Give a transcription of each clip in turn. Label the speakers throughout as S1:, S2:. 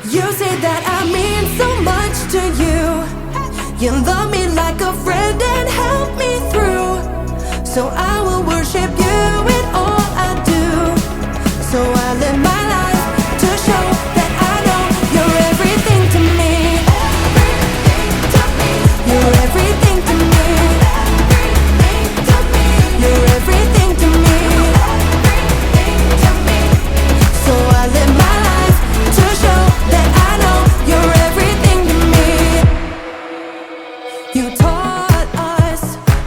S1: You say that I mean so much to you. You love me like a friend and help me through. So I will worship you in all I do. So I live my life to show that I know you're everything to me. You're everything to me. You're everything to me. So I live my life to show that I know you're everything to me. You taught us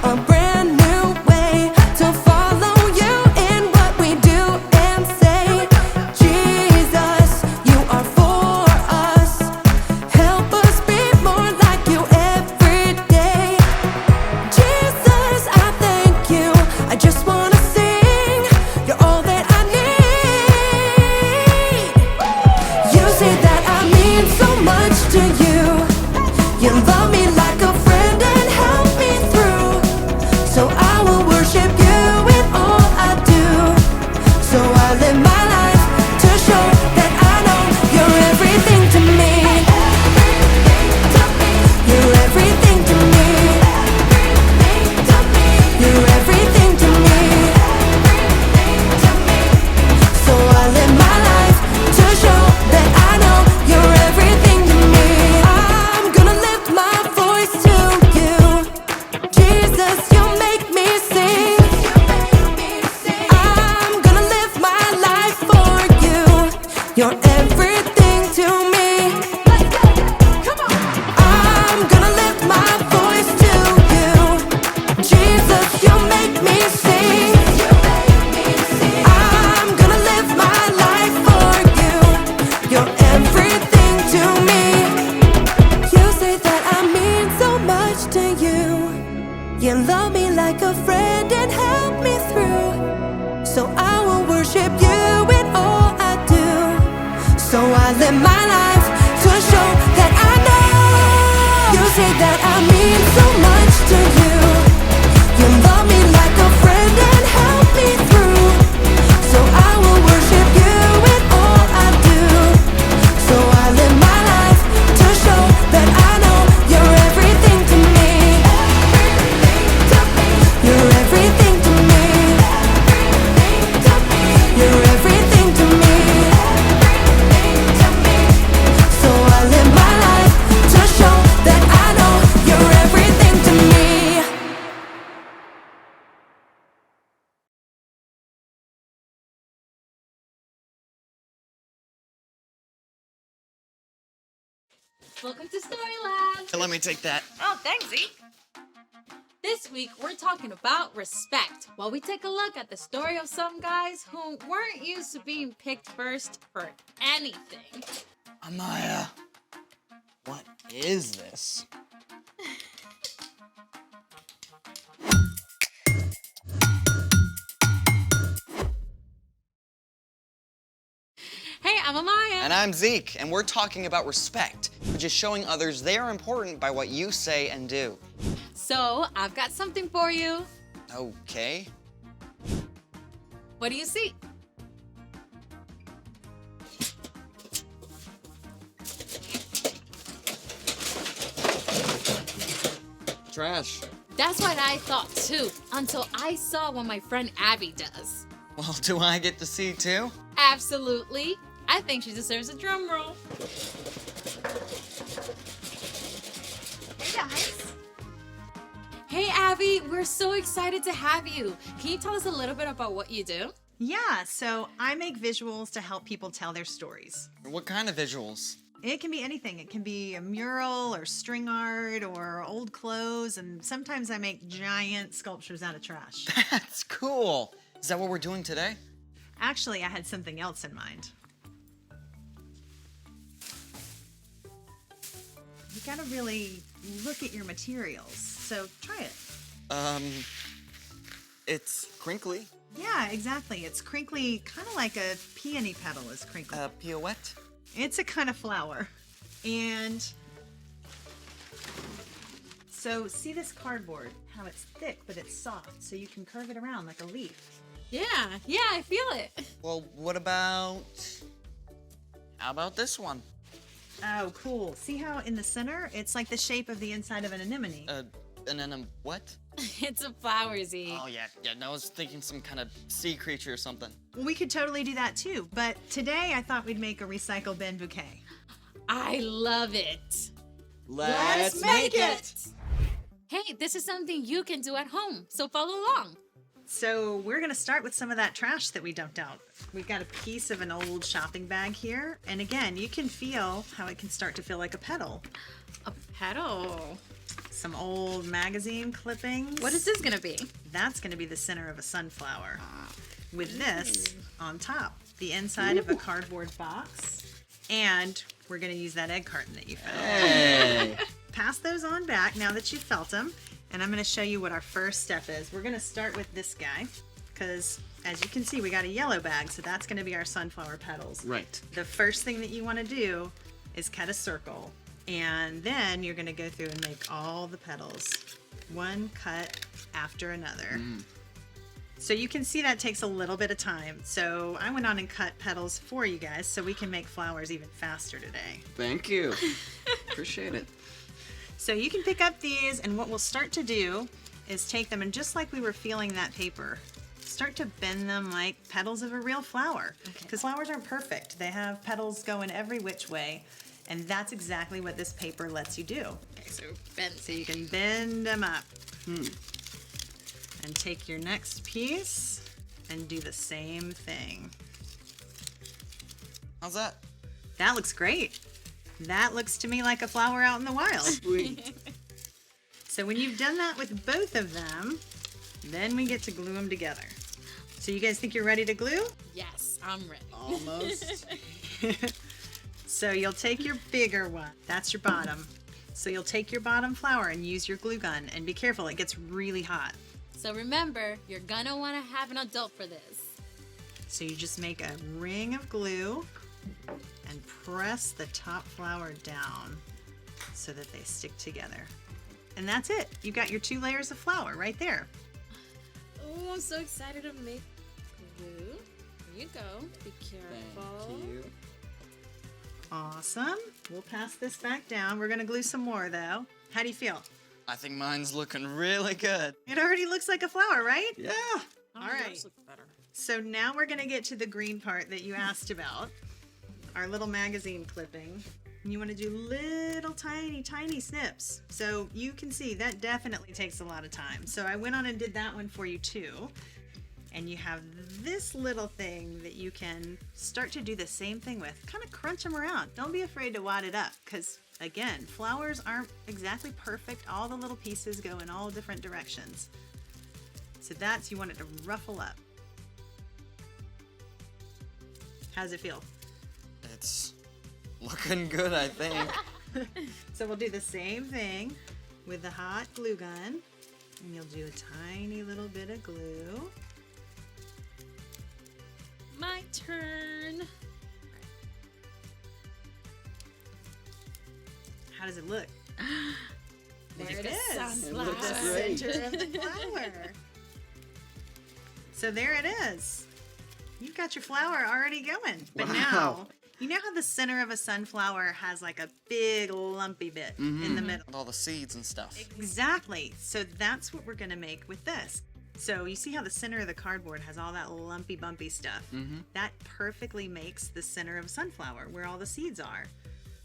S1: a brand new way to follow you in what we do and say. Jesus, you are for us. Help us be more like you every day. Jesus, I thank you. I just wanna sing. You're all that I need. You say that I mean so much to you. You love me like a friend and help me through. So I will worship you in all I do. So I live my life to show that I know you're everything to me. You're everything to me. You're everything to me. So I live my life to show that I know you're everything to me. I'm gonna lift my voice to you. Jesus, you make me sing. I'm gonna live my life for you. You're everything to me. I'm gonna lift my voice to you. Jesus, you make me sing. I'm gonna live my life for you. You're everything to me. You say that I mean so much to you. You love me like a friend and help me through. So I will worship you in all I do. So I live my life to show that I know. You say that I mean so much to you. You love me like a friend and help me through. So I will worship you in all I do. So I live my life to show that I know you're everything to me. You're everything to me. You're everything to me. So I live my life to show that I know you're everything to me.
S2: Welcome to Storyland!
S3: Let me take that.
S2: Oh, thanks, Zeke! This week, we're talking about respect, while we take a look at the story of some guys who weren't used to being picked first for anything.
S3: Amaya, what is this?
S2: Hey, I'm Amaya.
S3: And I'm Zeke, and we're talking about respect, which is showing others they are important by what you say and do.
S2: So, I've got something for you.
S3: Okay.
S2: What do you see?
S3: Trash.
S2: That's what I thought too, until I saw what my friend Abby does.
S3: Well, do I get to see too?
S2: Absolutely. I think she deserves a drum roll.
S4: Hey guys.
S2: Hey Abby, we're so excited to have you. Can you tell us a little bit about what you do?
S4: Yeah, so I make visuals to help people tell their stories.
S3: What kind of visuals?
S4: It can be anything. It can be a mural or string art or old clothes, and sometimes I make giant sculptures out of trash.
S3: That's cool. Is that what we're doing today?
S4: Actually, I had something else in mind. You gotta really look at your materials, so try it.
S3: It's crinkly.
S4: Yeah, exactly. It's crinkly, kind of like a peony petal is crinkly.
S3: A pirouette?
S4: It's a kind of flower. And so see this cardboard, how it's thick, but it's soft, so you can curve it around like a leaf.
S2: Yeah, I feel it.
S3: Well, what about... How about this one?
S4: Oh, cool. See how in the center, it's like the shape of the inside of an anemone.
S3: And then what?
S2: It's a flower, Z.
S3: Oh, yeah. No, I was thinking some kind of sea creature or something.
S4: Well, we could totally do that too, but today I thought we'd make a recycle bin bouquet.
S2: I love it.
S3: Let's make it!
S2: Hey, this is something you can do at home, so follow along.
S4: So we're gonna start with some of that trash that we dumped out. We've got a piece of an old shopping bag here, and again, you can feel how it can start to feel like a petal.
S2: A petal.
S4: Some old magazine clippings.
S2: What is this gonna be?
S4: That's gonna be the center of a sunflower. With this on top, the inside of a cardboard box, and we're gonna use that egg carton that you found.
S3: Hey!
S4: Pass those on back now that you've felt them. And I'm going to show you what our first step is. We're going to start with this guy because, as you can see, we got a yellow bag, so that's going to be our sunflower petals.
S3: Right.
S4: The first thing that you want to do is cut a circle, and then you're going to go through and make all the petals, one cut after another. So you can see that takes a little bit of time. So I went on and cut petals for you guys so we can make flowers even faster today.
S5: Thank you. Appreciate it.
S4: So you can pick up these, and what we'll start to do is take them, and just like we were feeling that paper, start to bend them like petals of a real flower. Because flowers aren't perfect. They have petals going every which way, and that's exactly what this paper lets you do.
S2: Okay, so bend.
S4: So you can bend them up. And take your next piece and do the same thing.
S3: How's that?
S4: That looks great. That looks to me like a flower out in the wild.
S5: Sweet.
S4: So when you've done that with both of them, then we get to glue them together. So you guys think you're ready to glue?
S2: Yes, I'm ready.
S5: Almost.
S4: So you'll take your bigger one. That's your bottom. So you'll take your bottom flower and use your glue gun. And be careful, it gets really hot.
S2: So remember, you're gonna wanna have an adult for this.
S4: So you just make a ring of glue and press the top flower down so that they stick together. And that's it. You got your 2 layers of flour right there.
S2: Oh, I'm so excited to make glue. Here you go. Be careful.
S5: Thank you.
S4: Awesome. We'll pass this back down. We're gonna glue some more though. How do you feel?
S3: I think mine's looking really good.
S4: It already looks like a flower, right?
S5: Yeah.
S2: Oh,
S4: All right.
S2: yours looks better.
S4: So now we're gonna get to the green part that you asked about. Our little magazine clipping. And you want to do little tiny snips. So you can see that definitely takes a lot of time. So I went on and did that one for you too. And you have this little thing that you can start to do the same thing with. Kind of crunch them around. Don't be afraid to wad it up because, again, flowers aren't exactly perfect. All the little pieces go in all different directions. So you want it to ruffle up. How's it feel?
S3: It's looking good, I think.
S4: So we'll do the same thing with the hot glue gun. And you'll do a tiny little bit of glue.
S2: My turn.
S4: How does it look? There it
S2: The
S4: is.
S2: sunflower.
S5: It looks
S4: The
S5: great.
S4: center of the flower. So there it is. You've got your flower already going. But
S5: Wow.
S4: now, you know how the center of a sunflower has like a big lumpy bit in the middle?
S3: With all the seeds and stuff.
S4: Exactly. So that's what we're going to make with this. So you see how the center of the cardboard has all that lumpy bumpy stuff? That perfectly makes the center of a sunflower where all the seeds are.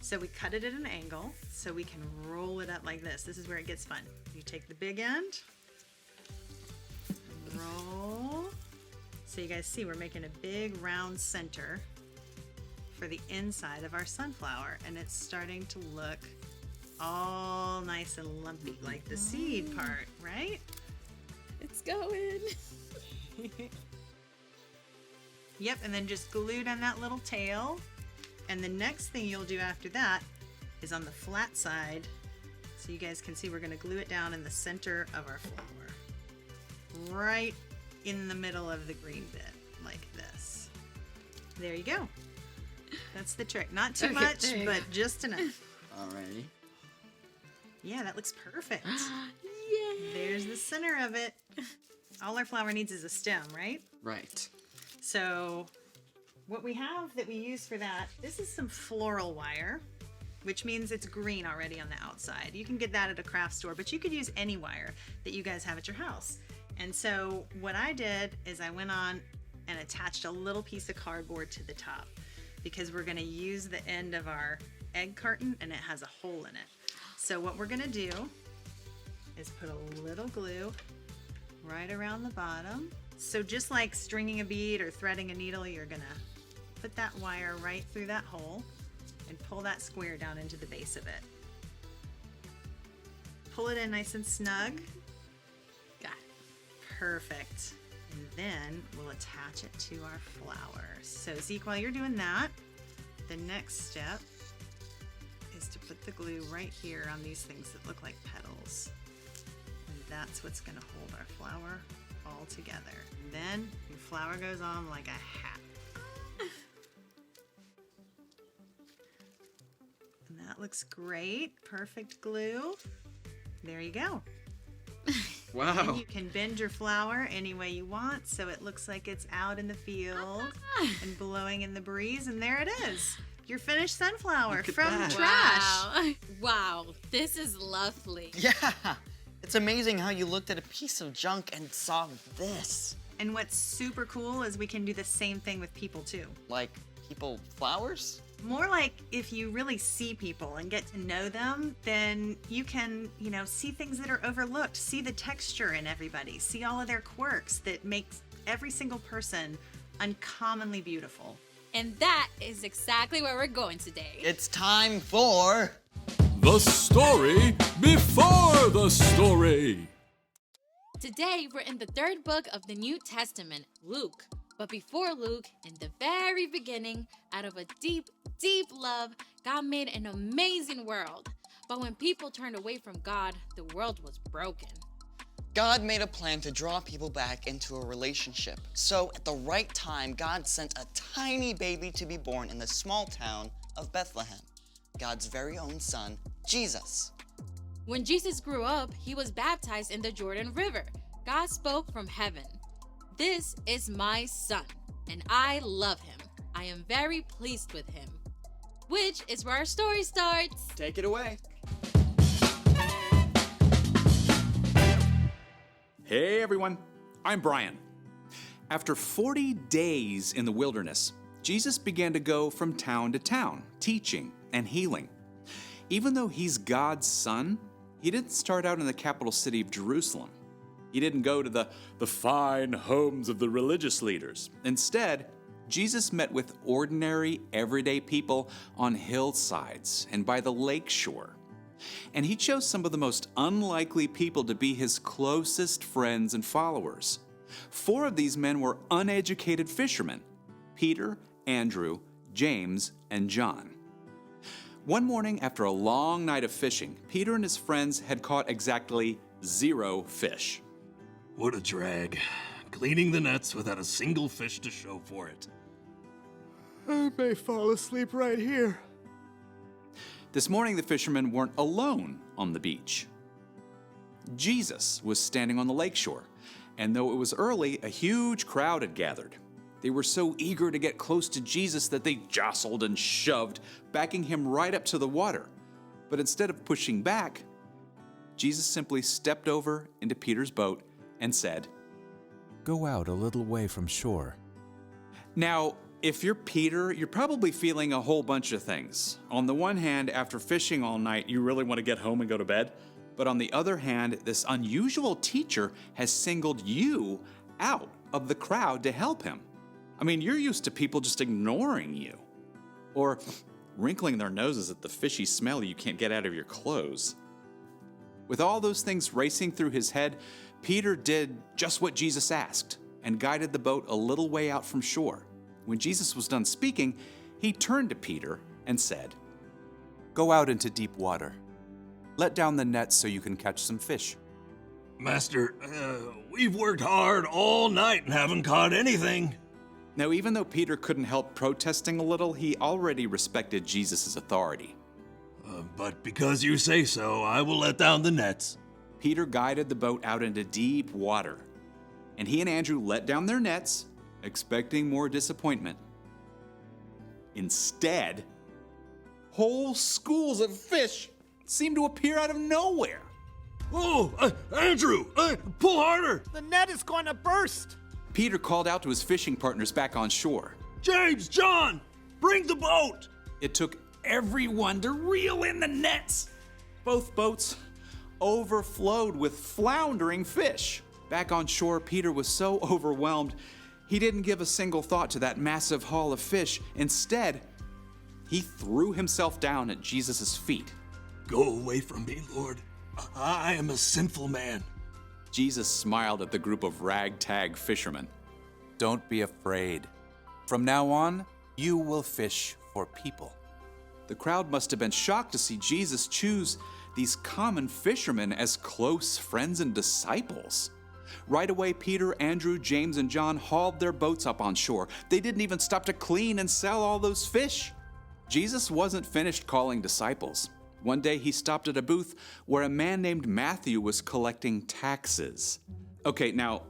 S4: So we cut it at an angle so we can roll it up like this. This is where it gets fun. You take the big end, roll. So you guys see we're making a big round center for the inside of our sunflower, and it's starting to look all nice and lumpy like the seed part, right?
S2: It's going.
S4: Yep, and then just glue down that little tail. And the next thing you'll do after that is on the flat side. So you guys can see we're gonna glue it down in the center of our flower. Right in the middle of the green bit, like this. There you go. That's the trick. Not too
S2: Okay,
S4: much,
S2: there you
S4: but just enough.
S5: Alrighty.
S4: Yeah, that looks perfect.
S2: Yay.
S4: There's the center of it. All our flower needs is a stem, right?
S5: Right.
S4: So what we have that we use for that, this is some floral wire. which means it's green already on the outside. You can get that at a craft store, but you could use any wire that you guys have at your house. And so what I did is I went on and attached a little piece of cardboard to the top because we're gonna use the end of our egg carton and it has a hole in it. So what we're gonna do is put a little glue right around the bottom. So just like stringing a bead or threading a needle, you're gonna put that wire right through that hole and pull that square down into the base of it. Pull it in nice and snug.
S2: Got it.
S4: Perfect. And then we'll attach it to our flower. So Zeke, while you're doing that, the next step is to put the glue right here on these things that look like petals. And that's what's gonna hold our flower all together. And then your flower goes on like a hat. And that looks great. Perfect glue. There you go. And
S5: Wow.
S4: you can bend your flower any way you want so it looks like it's out in the field and blowing in the breeze. And there it is. Your finished sunflower
S5: Look at
S4: from
S5: that.
S4: trash.
S2: Wow. This is lovely.
S3: Yeah, it's amazing how you looked at a piece of junk and saw this.
S4: And what's super cool is we can do the same thing with people too.
S3: Like, people flowers?
S4: More like if you really see people and get to know them, then you can, see things that are overlooked, see the texture in everybody, see all of their quirks that makes every single person uncommonly beautiful.
S2: And that is exactly where we're going today.
S3: It's time for...
S6: The story before the story.
S2: Today, we're in the third book of the New Testament, Luke. But before Luke, in the very beginning, out of a deep, deep love, God made an amazing world. But when people turned away from God, the world was broken.
S3: God made a plan to draw people back into a relationship. So at the right time, God sent a tiny baby to be born in the small town of Bethlehem. God's very own son, Jesus.
S2: When Jesus grew up, he was baptized in the Jordan River. God spoke from heaven. This is my son, and I love him. I am very pleased with him. Which is where our story starts.
S3: Take it away.
S6: Hey everyone, I'm Brian. After 40 days in the wilderness, Jesus began to go from town to town, teaching and healing. Even though he's God's son, he didn't start out in the capital city of Jerusalem. He didn't go to the fine homes of the religious leaders. Instead, Jesus met with ordinary, everyday people on hillsides and by the lake shore. And he chose some of the most unlikely people to be his closest friends and followers. 4 of these men were uneducated fishermen: Peter, Andrew, James, and John. One morning after a long night of fishing, Peter and his friends had caught exactly 0 fish.
S7: What a drag. Cleaning the nets without a single fish to show for it.
S8: I may fall asleep right here.
S6: This morning, the fishermen weren't alone on the beach. Jesus was standing on the lakeshore, and though it was early, a huge crowd had gathered. They were so eager to get close to Jesus that they jostled and shoved, backing him right up to the water. But instead of pushing back, Jesus simply stepped over into Peter's boat and said,
S8: Go out a little way from shore.
S6: Now, if you're Peter, you're probably feeling a whole bunch of things. On the one hand, after fishing all night, you really want to get home and go to bed. But on the other hand, this unusual teacher has singled you out of the crowd to help him. I mean, you're used to people just ignoring you, or wrinkling their noses at the fishy smell you can't get out of your clothes. With all those things racing through his head, Peter did just what Jesus asked and guided the boat a little way out from shore. When Jesus was done speaking, he turned to Peter and said,
S8: Go out into deep water. Let down the net so you can catch some fish.
S7: Master, we've worked hard all night and haven't caught anything.
S6: Now, even though Peter couldn't help protesting a little, he already respected Jesus' authority.
S7: But because you say so, I will let down the nets.
S6: Peter guided the boat out into deep water, and he and Andrew let down their nets, expecting more disappointment. Instead, Whole schools of fish seemed to appear out of nowhere.
S7: Oh, Andrew, pull harder.
S9: The net is going to burst.
S6: Peter called out to his fishing partners back on shore.
S7: James, John, bring the boat.
S6: It took everyone to reel in the nets. Both boats overflowed with floundering fish. Back on shore, Peter was so overwhelmed, he didn't give a single thought to that massive haul of fish. Instead, he threw himself down at Jesus' feet.
S7: Go away from me, Lord. I am a sinful man.
S6: Jesus smiled at the group of ragtag fishermen.
S8: Don't be afraid. From now on, you will fish for people.
S6: The crowd must have been shocked to see Jesus choose these common fishermen as close friends and disciples. Right away, Peter, Andrew, James, and John hauled their boats up on shore. They didn't even stop to clean and sell all those fish. Jesus wasn't finished calling disciples. One day he stopped at a booth where a man named Matthew was collecting taxes. Okay, now,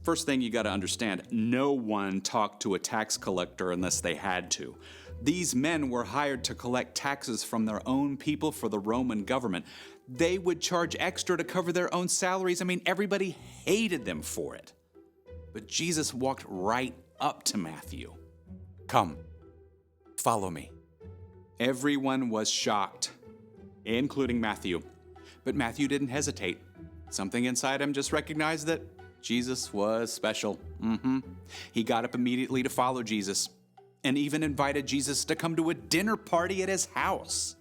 S6: first thing you gotta understand, no one talked to a tax collector unless they had to. These men were hired to collect taxes from their own people for the Roman government. They would charge extra to cover their own salaries. I mean, everybody hated them for it. But Jesus walked right up to Matthew.
S8: Come, follow me.
S6: Everyone was shocked, including Matthew. But Matthew didn't hesitate. Something inside him just recognized that Jesus was special. He got up immediately to follow Jesus, and even invited Jesus to come to a dinner party at his house.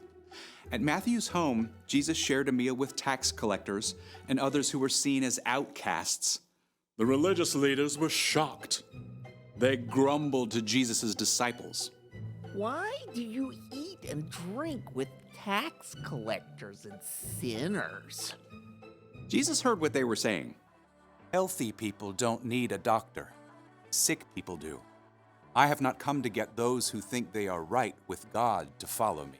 S6: At Matthew's home, Jesus shared a meal with tax collectors and others who were seen as outcasts. The religious leaders were shocked. They grumbled to Jesus' disciples.
S9: Why do you eat and drink with tax collectors and sinners?
S6: Jesus heard what they were saying.
S8: Healthy people don't need a doctor. Sick people do. I have not come to get those who think they are right with God to follow me.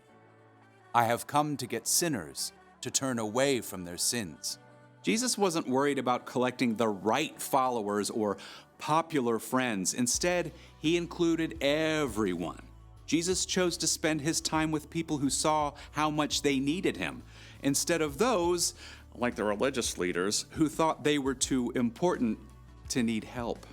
S8: I have come to get sinners to turn away from their sins.
S6: Jesus wasn't worried about collecting the right followers or popular friends. Instead, he included everyone. Jesus chose to spend his time with people who saw how much they needed him, instead of those, like the religious leaders, who thought they were too important to need help.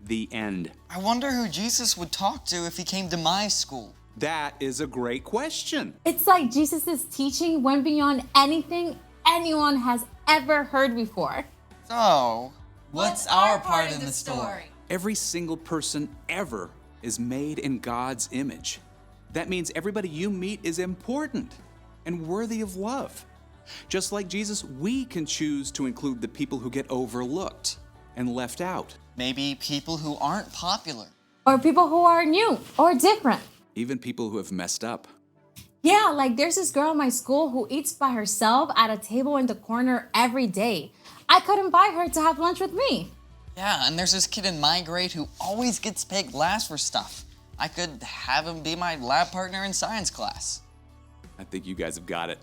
S6: The end.
S3: I wonder who Jesus would talk to if he came to my school.
S6: That is a great question.
S2: It's like Jesus' teaching went beyond anything anyone has ever heard before.
S3: So, what's our part in the story?
S6: Every single person ever is made in God's image. That means everybody you meet is important and worthy of love. Just like Jesus, we can choose to include the people who get overlooked and left out.
S3: Maybe people who aren't popular.
S2: Or people who are new or different.
S6: Even people who have messed up.
S2: Yeah, like there's this girl in my school who eats by herself at a table in the corner every day. I could invite her to have lunch with me.
S3: Yeah, and there's this kid in my grade who always gets picked last for stuff. I could have him be my lab partner in science class.
S6: I think you guys have got it.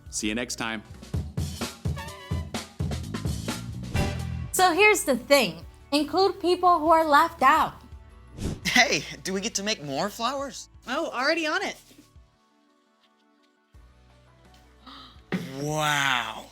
S6: See you next time.
S2: So here's the thing. Include people who are left out.
S3: Hey, do we get to make more flowers?
S4: Oh, already on it.
S3: Wow.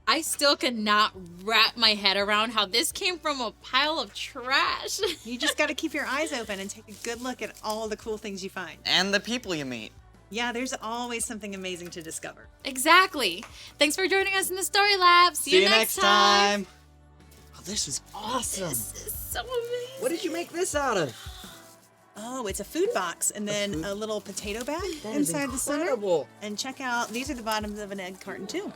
S2: I still cannot wrap my head around how this came from a pile of trash.
S4: You just got to keep your eyes open and take a good look at all the cool things you find.
S3: And the people you meet.
S4: Yeah, there's always something amazing to discover.
S2: Exactly. Thanks for joining us in the Story Lab. See you next time.
S5: Oh, this is awesome.
S2: This is so amazing.
S5: What did you make this out of?
S4: Oh, it's a food box and then a little potato bag
S5: That is
S4: inside the center.
S5: incredible.
S4: And check out, these are the bottoms of an egg carton too.